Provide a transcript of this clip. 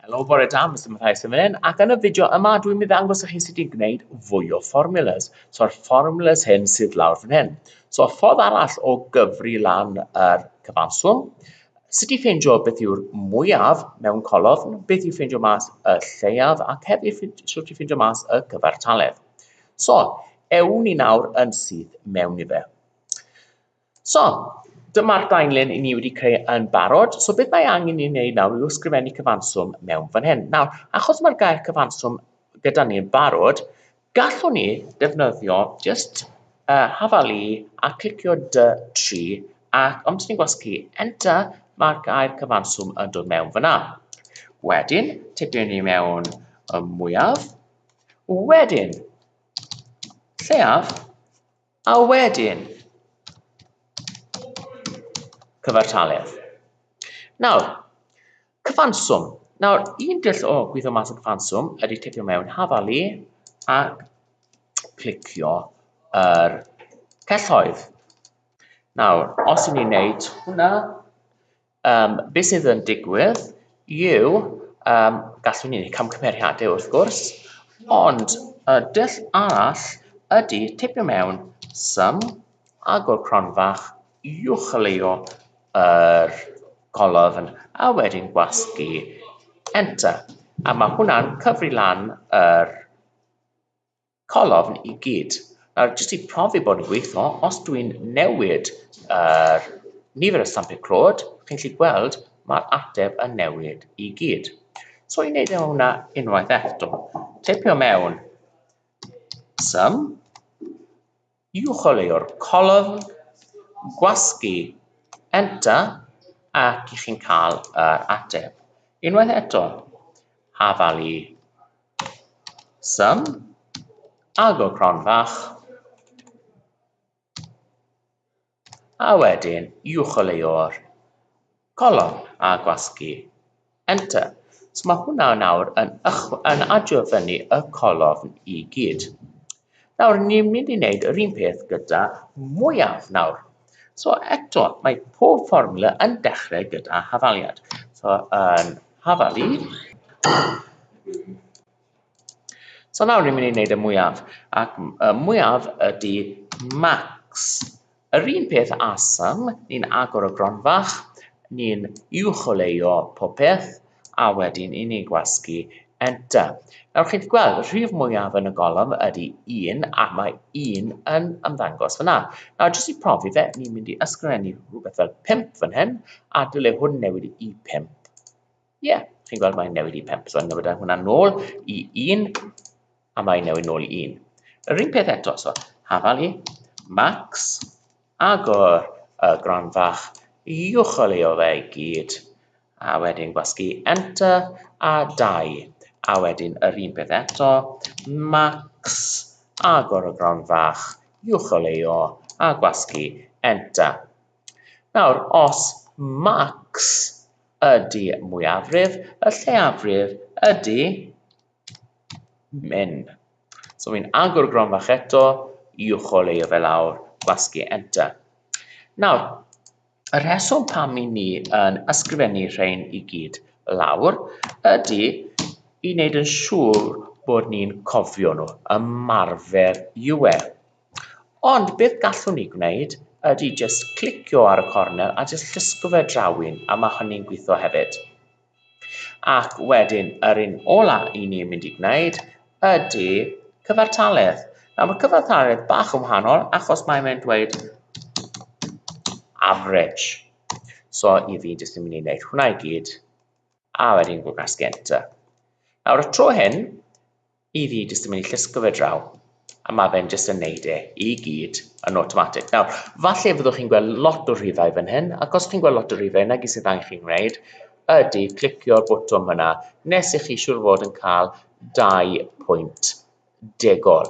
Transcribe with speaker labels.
Speaker 1: Helo, bore da, Mr Matthias yn fan hyn, ac yn y fideo yma dwi'n mynd i ddangos i chi sut i gwneud fwy o formulas. So'r formulas hyn sydd lawr fan hyn. So, ffordd arall o gyfri lan yr cyfanswm, sut i ffeindio beth yw'r mwyaf mewn colofn, beth yw ffeindio mas y lleiaf, ac hefyd sut i ffeindio mas y cyfartaledd. So, ewn ni nawr yn syth mewn i fe. So, dyma'r daenlen i ni wedi creu yn barod. So, beth mae angen i wneud nawr yw ysgrifennu cyfanswm mewn fan hyn. Nawr, achos mae'r gair cyfanswm gyda ni'n barod, gallwn ni defnyddio just hafalu a clicio D3 ac ond ni'n gwasgu Enter, mae'r gair cyfanswm yn dod mewn fyna. Wedyn, tipio ni mewn y mwyaf. Wedyn, lleiaf, a wedyn, cyfartaledd. Nawr, cyfanswm. Nawr, un dull o gweithio mas o cyfanswm ydy tipio mewn hafalu a clicio yr celloedd. Nawr, os ydyn ni'n gwneud hwnna, beth sydd yn digwydd yw, gallwn ni wneud camgymeriadau wrth gwrs, ond y dull arall ydy tipio mewn sum ac o'r cronfach uwchleuo yr colofn a wedyn gwasgu Enter. A mae hwnna'n cyfri lan yr colofn i gyd. Nawr, jyst i profi bod yn gweithio, os dwi'n newid nifer y stampiau clod, chi'n gallu gweld mae'r ateb yn newid i gyd. So, i wneud hwnna unwaith eto. Tipio mewn sum, uwchleuo'r colofn, gwasgu Enter, ac i chi'n cael yr ateb. Unwaith eto, hafalu sum, ag o cronfach, a wedyn uwchleuo'r colofn a gwasgu Enter. So mae hwnna nawr yn adio fyny y colofn i gyd. Nawr, ni'n mynd i wneud yr un peth gyda mwyaf nawr. So eto, mae pob fformula yn dechrau gyda hafaliad. So, yn hafalu. So nawr ni'n mynd i wneud y mwyaf. Ac y mwyaf ydy max. Yr un peth â sum, ni'n agor y gronfach, ni'n uwchleuo popeth, a wedyn i ni'n gwasgu Enter. Nawr, chi'n gweld, y rhif mwyaf yn y golofn ydy 1, a mae 1 yn ymddangos fyna. Nawr, jyst i profi fe, ni'n mynd i ysgrifennu rhywbeth fel 5 fan hyn, a dyle hwn newid i 5. Ie, chi'n gweld mae'n newid i 5. So, newid hwnna nôl i 1, a mae'n newid nôl i 1. Yr un peth eto, so, hafalu, max, agor y gronfach, uwchleuo fe i gyd, a wedyn gwasgu Enter, a 2. A wedyn yr un peth eto, max, agor y gronfach, uwchleuo, a gwasgu Enter. Nawr, os max ydy mwyafrif, y lleiafrif ydy min. So, mi'n agor y gronfach eto, uwchleuo fe lawr, gwasgu Enter. Nawr, y rheswm pam i ni yn ysgrifennu rhain i gyd lawr ydy i wneud yn siŵr bod ni'n cofio nhw, ymarfer yw e. Ond beth gallwn ni gwneud ydy just clicio ar y cornel a just llusgo fe drawyn, a mae hynny'n gweithio hefyd. Ac wedyn, yr un ola i ni'n mynd i gwneud ydy cyfartaledd. Nawr, mae cyfartaledd bach yn wahanol achos mae'n mynd dweud average. So, i fi jyst yn mynd i wneud hwnna i gyd, a wedyn gwasgu Enter. Nawr, y tro hyn, i fi jyst yn mynd i llusgo fe draw, a mae fe'n jyst yn neud e i gyd yn automatic. Nawr, falle fyddwch chi'n gweld lot o rhifau fan hyn, ac os chi'n gweld lot o rhifau, nag sydd angen chi'n gwneud, ydy clicio'r bwtwm yna, nes i chi siŵr fod yn cael 2 pwynt degol.